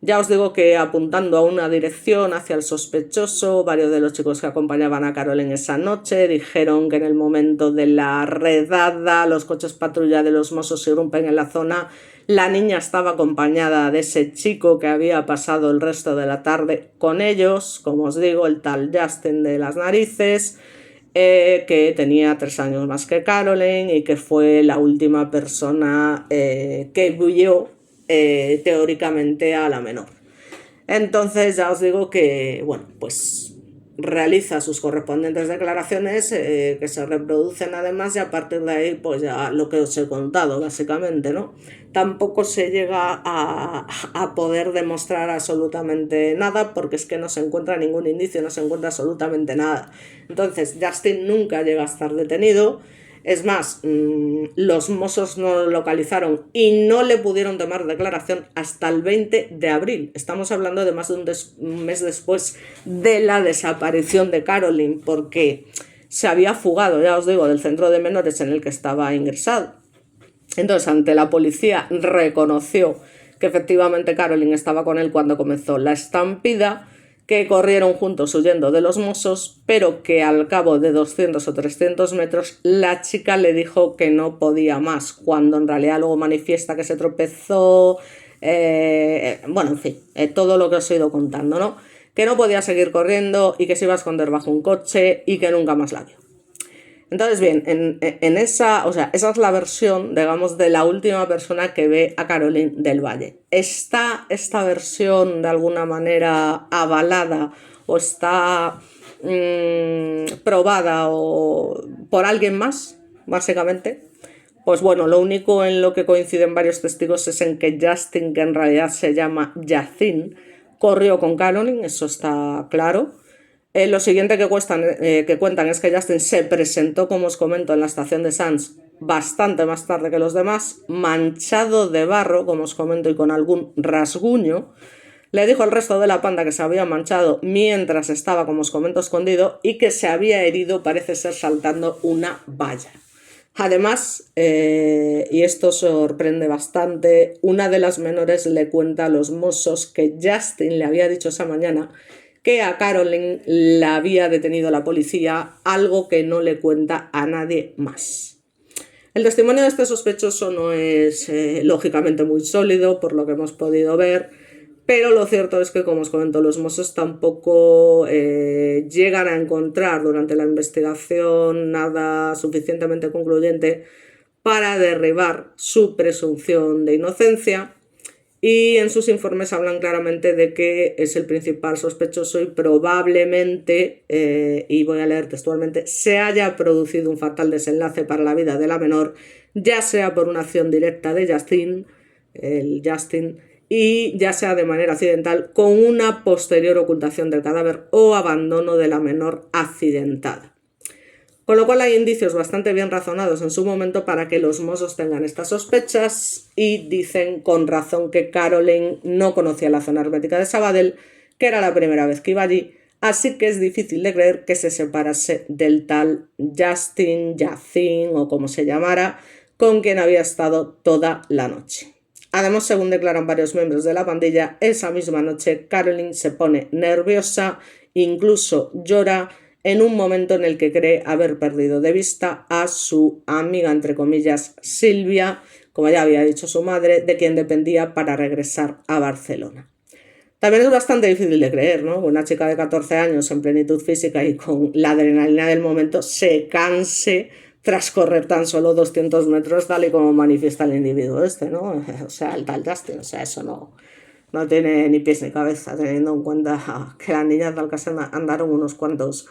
Ya os digo que apuntando a una dirección hacia el sospechoso, varios de los chicos que acompañaban a Caroline esa noche dijeron que en el momento de la redada, los coches patrulla de los mozos irrumpen en la zona, la niña estaba acompañada de ese chico que había pasado el resto de la tarde con ellos, como os digo, el tal Justin de las narices, que tenía 3 años más que Caroline y que fue la última persona que vio teóricamente a la menor. Entonces ya os digo que, bueno, pues realiza sus correspondientes declaraciones que se reproducen además y a partir de ahí pues ya lo que os he contado básicamente, ¿no? Tampoco se llega a poder demostrar absolutamente nada porque es que no se encuentra ningún indicio, no se encuentra absolutamente nada. Entonces Justin nunca llega a estar detenido. Es más, los mozos no lo localizaron y no le pudieron tomar declaración hasta el 20 de abril. Estamos hablando de más de un mes después de la desaparición de Caroline, porque se había fugado, ya os digo, del centro de menores en el que estaba ingresado. Entonces, ante la policía reconoció que efectivamente Caroline estaba con él cuando comenzó la estampida, que corrieron juntos huyendo de los mozos, pero que al cabo de 200 o 300 metros la chica le dijo que no podía más, cuando en realidad luego manifiesta que se tropezó, bueno, en fin, todo lo que os he ido contando, ¿no? Que no podía seguir corriendo y que se iba a esconder bajo un coche y que nunca más la vio. Entonces, bien, en esa, o sea, esa es la versión, digamos, de la última persona que ve a Caroline del Valle. ¿Está esta versión de alguna manera avalada o está probada o por alguien más, básicamente? Pues bueno, lo único en lo que coinciden varios testigos es en que Justin, que en realidad se llama Yacine, corrió con Caroline, eso está claro. Lo siguiente que cuentan es que Justin se presentó, como os comento, en la estación de Sants bastante más tarde que los demás, manchado de barro, como os comento, y con algún rasguño. Le dijo al resto de la panda que se había manchado mientras estaba, como os comento, escondido y que se había herido, parece ser, saltando una valla. Además, y esto sorprende bastante, una de las menores le cuenta a los mozos que Justin le había dicho esa mañana que a Caroline la había detenido la policía, algo que no le cuenta a nadie más. El testimonio de este sospechoso no es lógicamente muy sólido, por lo que hemos podido ver, pero lo cierto es que, como os comento, los mozos tampoco llegan a encontrar durante la investigación nada suficientemente concluyente para derribar su presunción de inocencia. y en sus informes hablan claramente de que es el principal sospechoso y probablemente, y voy a leer textualmente, se haya producido un fatal desenlace para la vida de la menor, ya sea por una acción directa de Justin, y ya sea de manera accidental, con una posterior ocultación del cadáver o abandono de la menor accidentada. Con lo cual hay indicios bastante bien razonados en su momento para que los Mossos tengan estas sospechas y dicen con razón que Caroline no conocía la zona hermética de Sabadell, que era la primera vez que iba allí, así que es difícil de creer que se separase del tal Justin, o como se llamara, con quien había estado toda la noche. Además, según declaran varios miembros de la pandilla, esa misma noche Caroline se pone nerviosa, incluso llora, en un momento en el que cree haber perdido de vista a su amiga, entre comillas, Silvia, como ya había dicho su madre, de quien dependía para regresar a Barcelona. También es bastante difícil de creer, ¿no? Una chica de 14 años en plenitud física y con la adrenalina del momento se canse tras correr tan solo 200 metros, tal y como manifiesta el individuo este, ¿no? O sea, el tal Justin, o sea, eso no tiene ni pies ni cabeza, teniendo en cuenta que las niñas de Alcácer andaron unos cuantos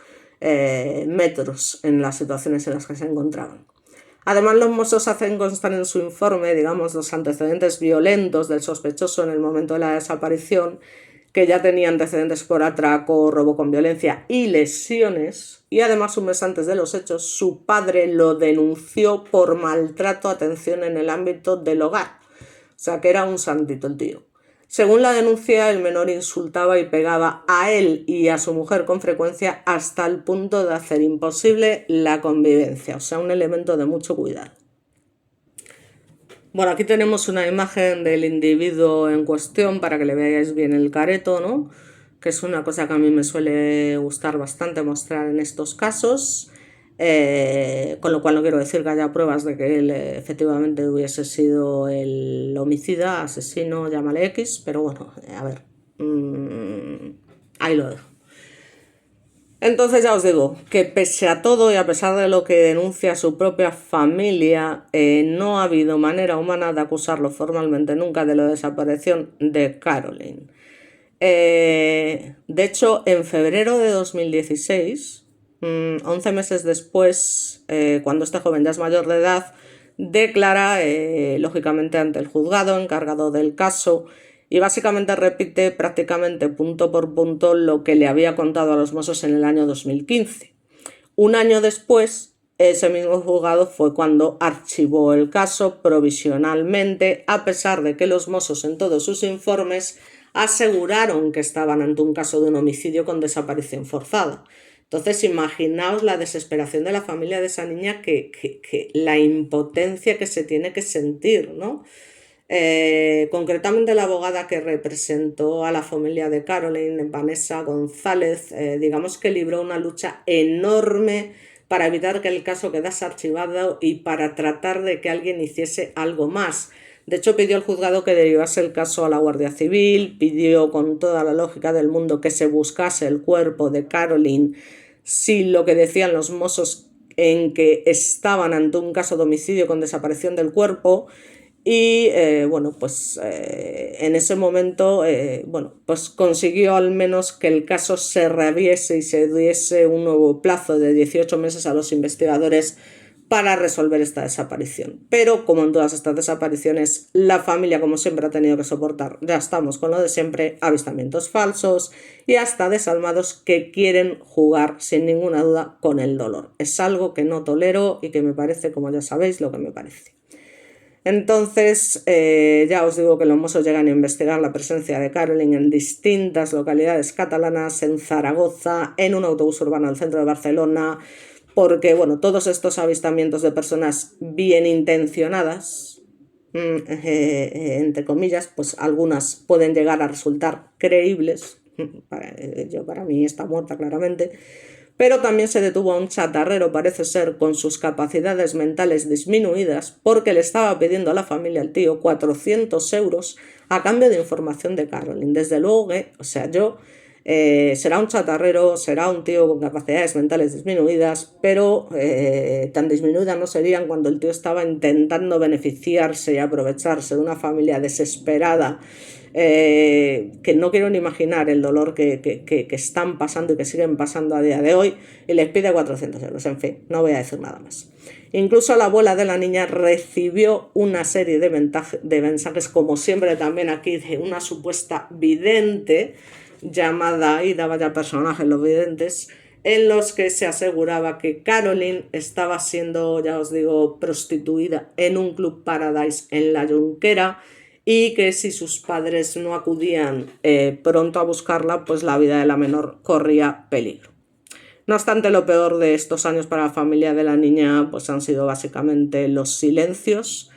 metros en las situaciones en las que se encontraban. Además, los Mossos hacen constar en su informe, digamos, los antecedentes violentos del sospechoso en el momento de la desaparición, que ya tenía antecedentes por atraco, robo con violencia y lesiones, y además un mes antes de los hechos su padre lo denunció por maltrato, atención en el ámbito del hogar. O sea que era un santito el tío. Según la denuncia, el menor insultaba y pegaba a él y a su mujer con frecuencia hasta el punto de hacer imposible la convivencia, o sea, un elemento de mucho cuidado. Bueno, aquí tenemos una imagen del individuo en cuestión para que le veáis bien el careto, ¿no? Que es una cosa que a mí me suele gustar bastante mostrar en estos casos. Con lo cual no quiero decir que haya pruebas de que él efectivamente hubiese sido el homicida, asesino, llámale X, pero bueno, a ver, ahí lo dejo. Entonces ya os digo que pese a todo y a pesar de lo que denuncia su propia familia, no ha habido manera humana de acusarlo formalmente nunca de la desaparición de Caroline. De hecho, en febrero de 2016, 11 meses después, cuando este joven ya es mayor de edad, declara lógicamente ante el juzgado encargado del caso y básicamente repite prácticamente punto por punto lo que le había contado a los Mossos en el año 2015. Un año después, ese mismo juzgado fue cuando archivó el caso provisionalmente, a pesar de que los Mossos en todos sus informes aseguraron que estaban ante un caso de un homicidio con desaparición forzada. Entonces, imaginaos la desesperación de la familia de esa niña, que la impotencia que se tiene que sentir, ¿no? Concretamente la abogada que representó a la familia de Caroline, Vanessa González, digamos que libró una lucha enorme para evitar que el caso quedase archivado y para tratar de que alguien hiciese algo más. De hecho, pidió al juzgado que derivase el caso a la Guardia Civil, pidió con toda la lógica del mundo que se buscase el cuerpo de Caroline si lo que decían los Mossos en que estaban ante un caso de homicidio con desaparición del cuerpo. Y bueno, pues en ese momento bueno, pues consiguió al menos que el caso se reabriese y se diese un nuevo plazo de 18 meses a los investigadores para resolver esta desaparición. Pero como en todas estas desapariciones, la familia como siempre ha tenido que soportar, ya estamos con lo de siempre, avistamientos falsos y hasta desalmados que quieren jugar sin ninguna duda con el dolor. Es algo que no tolero y que me parece, como ya sabéis, lo que me parece. Entonces, ya os digo que los Mossos llegan a investigar la presencia de Caroline en distintas localidades catalanas, en Zaragoza, en un autobús urbano al centro de Barcelona, porque, bueno, todos estos avistamientos de personas bien intencionadas, entre comillas, pues algunas pueden llegar a resultar creíbles. Para mí está muerta claramente. Pero también se detuvo a un chatarrero, parece ser, con sus capacidades mentales disminuidas, porque le estaba pidiendo a la familia, al tío, 400 euros a cambio de información de Caroline. Desde luego que, o sea, yo Será un chatarrero, será un tío con capacidades mentales disminuidas, pero tan disminuidas no serían cuando el tío estaba intentando beneficiarse y aprovecharse de una familia desesperada, que no quiero ni imaginar el dolor que están pasando y que siguen pasando a día de hoy, y les pide 400 euros. En fin, no voy a decir nada más. Incluso la abuela de la niña recibió una serie de mensajes, como siempre también aquí, de una supuesta vidente llamada Aida, vaya personajes los videntes, en los que se aseguraba que Caroline estaba siendo, ya os digo, prostituida en un club Paradise en La Jonquera, y que si sus padres no acudían pronto a buscarla, pues la vida de la menor corría peligro. No obstante, lo peor de estos años para la familia de la niña pues han sido básicamente los silencios,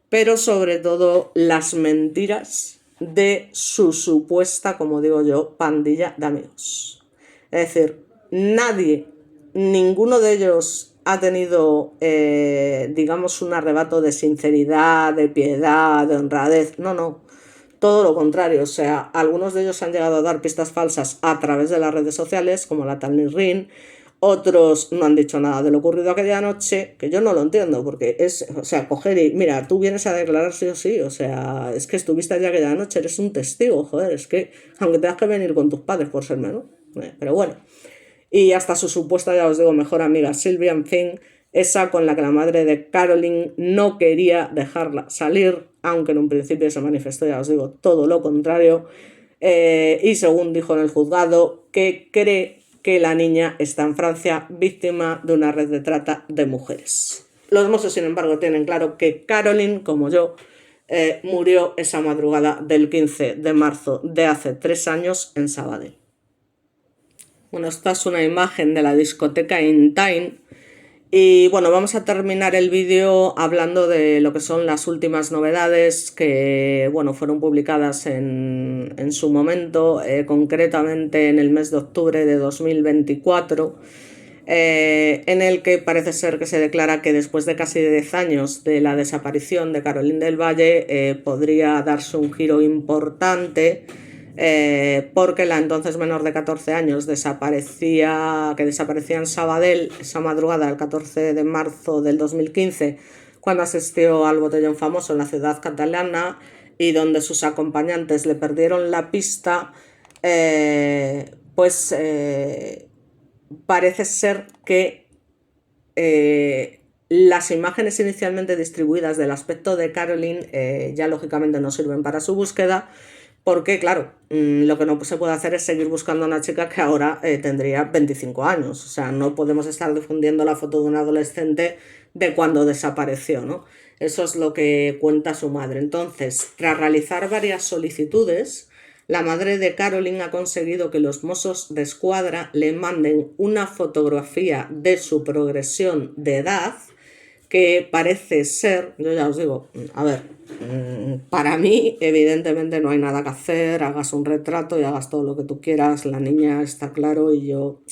pero sobre todo las mentiras de su supuesta, como digo yo, pandilla de amigos. Es decir, nadie, ninguno de ellos ha tenido, digamos, un arrebato de sinceridad, de piedad, de honradez. No, no. Todo lo contrario, o sea, algunos de ellos han llegado a dar pistas falsas a través de las redes sociales, como la tal Rin. Otros no han dicho nada de lo ocurrido aquella noche, que yo no lo entiendo, porque es, o sea, coger y, mira, tú vienes a declarar sí o sí, o sea, es que estuviste allá aquella noche, eres un testigo, joder, es que, aunque tengas que venir con tus padres por ser menor, pero bueno. Y hasta su supuesta, ya os digo, mejor amiga Sylvian Finn, esa con la que la madre de Caroline no quería dejarla salir, aunque en un principio se manifestó, ya os digo, todo lo contrario, y según dijo en el juzgado, que cree que la niña está en Francia víctima de una red de trata de mujeres. Los Mossos, sin embargo, tienen claro que Caroline, como yo, murió esa madrugada del 15 de marzo de hace 3 años en Sabadell. Bueno, esta es una imagen de la discoteca In Time. Y bueno, vamos a terminar el vídeo hablando de lo que son las últimas novedades que, bueno, fueron publicadas en su momento, concretamente en el mes de octubre de 2024, en el que parece ser que se declara que después de casi 10 años de la desaparición de Caroline del Valle, podría darse un giro importante, porque la entonces menor de 14 años desaparecía en Sabadell esa madrugada del 14 de marzo del 2015, cuando asistió al botellón famoso en la ciudad catalana, y donde sus acompañantes le perdieron la pista. Parece ser que las imágenes inicialmente distribuidas del aspecto de Caroline ya lógicamente no sirven para su búsqueda, porque claro, lo que no se puede hacer es seguir buscando a una chica que ahora tendría 25 años. O sea, no podemos estar difundiendo la foto de un adolescente de cuando desapareció, ¿no? Eso es lo que cuenta su madre. Entonces, tras realizar varias solicitudes, la madre de Caroline ha conseguido que los Mossos de Escuadra le manden una fotografía de su progresión de edad, que parece ser, yo ya os digo, a ver, para mí evidentemente no hay nada que hacer, hagas un retrato y hagas todo lo que tú quieras, la niña está claro, y yo,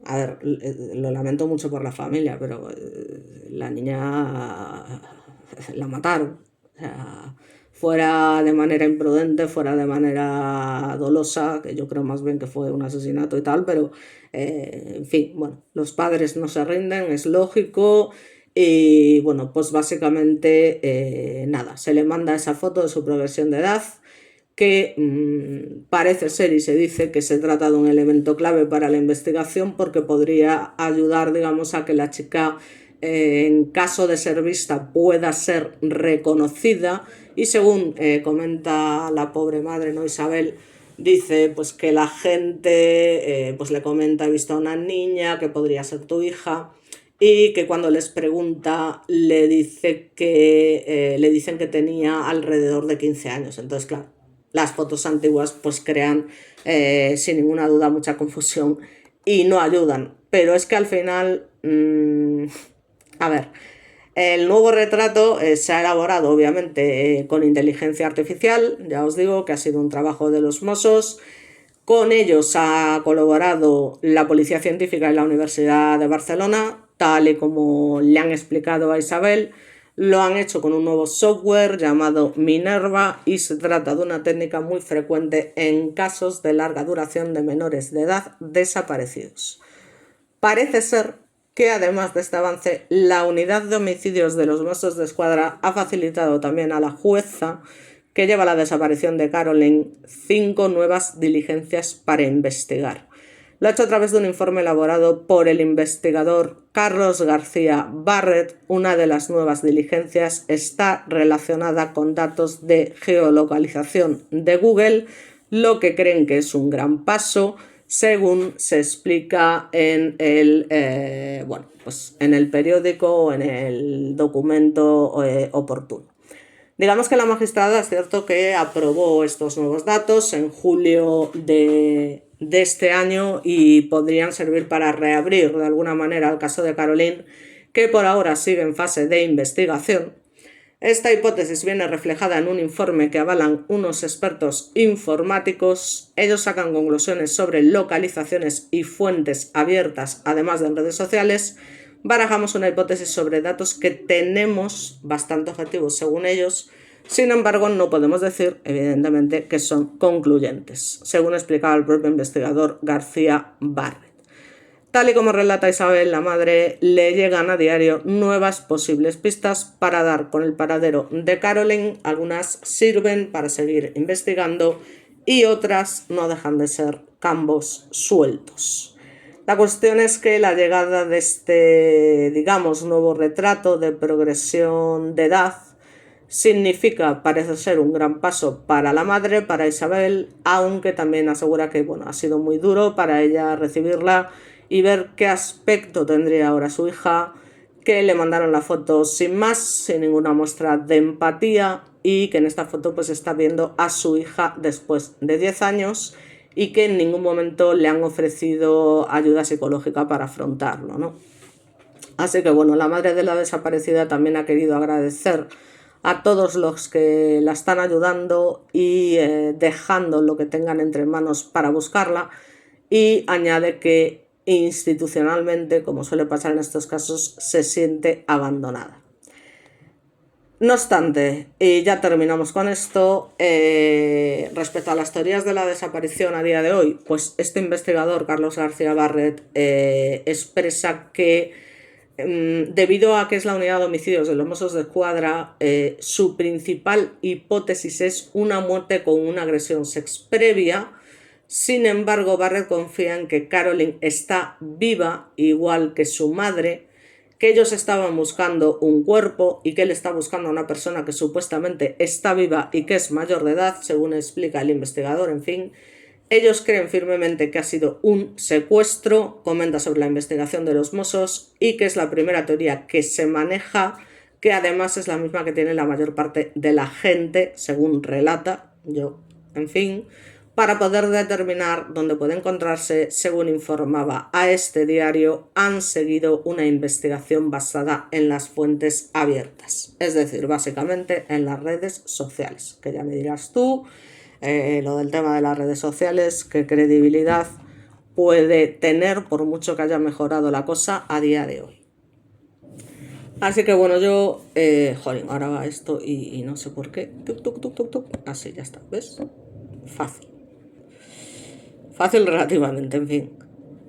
a ver, lo lamento mucho por la familia, pero la niña la mataron. O sea, fuera de manera imprudente, fuera de manera dolosa, que yo creo más bien que fue un asesinato y tal, pero en fin, bueno, los padres no se rinden, es lógico. Y bueno, pues básicamente nada, se le manda esa foto de su progresión de edad, que parece ser y se dice que se trata de un elemento clave para la investigación, porque podría ayudar, digamos, a que la chica, en caso de ser vista, pueda ser reconocida. Y según comenta la pobre madre, ¿no?, Isabel, dice pues que la gente pues le comenta: he visto a una niña que podría ser tu hija, y que cuando les pregunta le dicen que tenía alrededor de 15 años. Entonces, claro, las fotos antiguas pues crean sin ninguna duda mucha confusión y no ayudan. Pero es que al final, a ver, el nuevo retrato se ha elaborado obviamente con inteligencia artificial. Ya os digo que ha sido un trabajo de los Mossos. Con ellos ha colaborado la Policía Científica y la Universidad de Barcelona, tal y como le han explicado a Isabel. Lo han hecho con un nuevo software llamado Minerva y se trata de una técnica muy frecuente en casos de larga duración de menores de edad desaparecidos. Parece ser que además de este avance, la unidad de homicidios de los Mossos de Escuadra ha facilitado también a la jueza que lleva la desaparición de Caroline 5 nuevas diligencias para investigar. Lo ha hecho a través de un informe elaborado por el investigador Carlos García Barret. Una de las nuevas diligencias está relacionada con datos de geolocalización de Google, lo que creen que es un gran paso, según se explica en el, en el periódico o en el documento oportuno. Digamos que la magistrada es cierto que aprobó estos nuevos datos en julio de este año y podrían servir para reabrir de alguna manera el caso de Caroline, que por ahora sigue en fase de investigación. Esta hipótesis viene reflejada en un informe que avalan unos expertos informáticos. Ellos sacan conclusiones sobre localizaciones y fuentes abiertas, además de en redes sociales. Barajamos una hipótesis sobre datos que tenemos bastante objetivos según ellos. Sin embargo, no podemos decir, evidentemente, que son concluyentes, según explicaba el propio investigador García Barret. Tal y como relata Isabel, la madre, le llegan a diario nuevas posibles pistas para dar con el paradero de Caroline. Algunas sirven para seguir investigando y otras no dejan de ser cambos sueltos. La cuestión es que la llegada de este, digamos, nuevo retrato de progresión de edad significa, parece ser, un gran paso para la madre, para Isabel, aunque también asegura que ha sido muy duro para ella recibirla y ver qué aspecto tendría ahora su hija, que le mandaron la foto sin más, sin ninguna muestra de empatía, y que en esta foto pues está viendo a su hija después de 10 años y que en ningún momento le han ofrecido ayuda psicológica para afrontarlo, ¿no? Así que la madre de la desaparecida también ha querido agradecer a todos los que la están ayudando y dejando lo que tengan entre manos para buscarla, y añade que institucionalmente, como suele pasar en estos casos, se siente abandonada. No obstante, y ya terminamos con esto, respecto a las teorías de la desaparición a día de hoy, pues este investigador, Carlos García Barret, expresa que debido a que es la unidad de homicidios de los Mossos de Escuadra, su principal hipótesis es una muerte con una agresión sex previa. Sin embargo, Barret confía en que Caroline está viva, igual que su madre, que ellos estaban buscando un cuerpo y que él está buscando a una persona que supuestamente está viva y que es mayor de edad, según explica el investigador. En fin, ellos creen firmemente que ha sido un secuestro, comenta sobre la investigación de los Mossos, y que es la primera teoría que se maneja, que además es la misma que tiene la mayor parte de la gente, según relata, para poder determinar dónde puede encontrarse. Según informaba a este diario, han seguido una investigación basada en las fuentes abiertas, es decir, básicamente en las redes sociales, que ya me dirás tú, lo del tema de las redes sociales, qué credibilidad puede tener por mucho que haya mejorado la cosa a día de hoy. Así que yo, ahora va esto y no sé por qué. Así, ya está, ¿ves? Fácil. Fácil relativamente, en fin.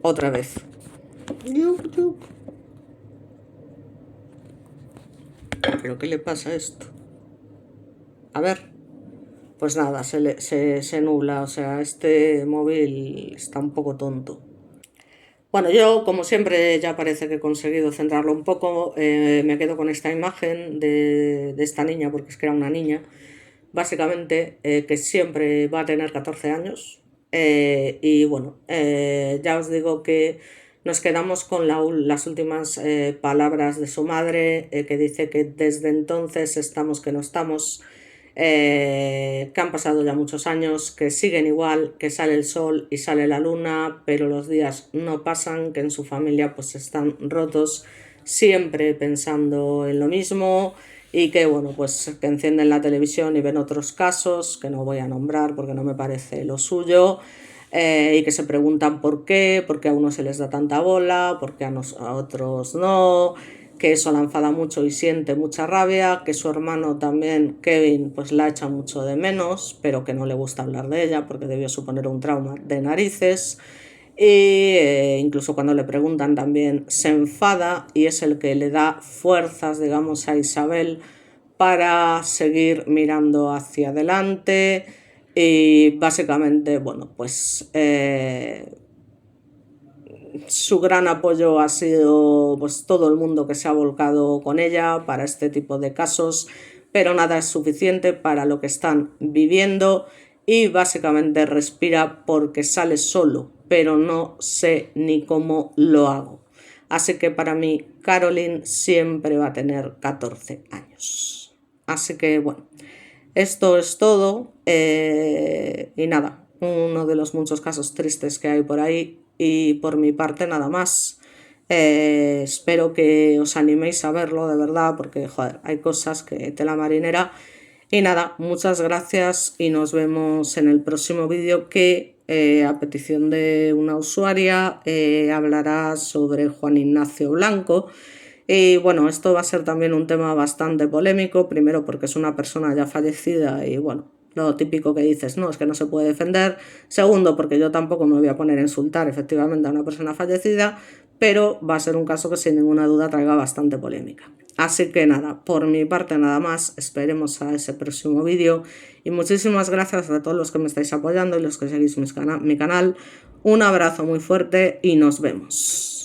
Otra vez. ¿Pero qué le pasa a esto? A ver. Pues nada, se nubla, o sea, este móvil está un poco tonto. Yo, como siempre, ya parece que he conseguido centrarlo un poco. Me quedo con esta imagen de esta niña, porque es que era una niña, básicamente, que siempre va a tener 14 años. Ya os digo que nos quedamos con las últimas palabras de su madre, que dice que desde entonces estamos que no estamos, que han pasado ya muchos años, que siguen igual, que sale el sol y sale la luna, pero los días no pasan, que en su familia pues están rotos, siempre pensando en lo mismo, y que que encienden la televisión y ven otros casos que no voy a nombrar porque no me parece lo suyo, y que se preguntan por qué a unos se les da tanta bola, por qué a otros no, que eso la enfada mucho y siente mucha rabia, que su hermano también, Kevin, pues la echa mucho de menos, pero que no le gusta hablar de ella porque debió suponer un trauma de narices. Y incluso cuando le preguntan también se enfada y es el que le da fuerzas, digamos, a Isabel para seguir mirando hacia adelante. Y básicamente, bueno, pues su gran apoyo ha sido pues todo el mundo que se ha volcado con ella para este tipo de casos, pero nada es suficiente para lo que están viviendo y básicamente respira porque sale solo, pero no sé ni cómo lo hago. Así que para mí Caroline siempre va a tener 14 años. Así que bueno, esto es todo y nada, uno de los muchos casos tristes que hay por ahí y por mi parte nada más. Espero que os animéis a verlo de verdad porque joder, hay cosas que tela marinera y nada, muchas gracias y nos vemos en el próximo vídeo que a petición de una usuaria hablará sobre Juan Ignacio Blanco. Y bueno, esto va a ser también un tema bastante polémico, primero porque es una persona ya fallecida y bueno, lo típico que dices, no, es que no se puede defender. Segundo, porque yo tampoco me voy a poner a insultar efectivamente a una persona fallecida, pero va a ser un caso que sin ninguna duda traiga bastante polémica. Así que nada, por mi parte nada más, esperemos a ese próximo vídeo y muchísimas gracias a todos los que me estáis apoyando y los que seguís mi canal. Un abrazo muy fuerte y nos vemos.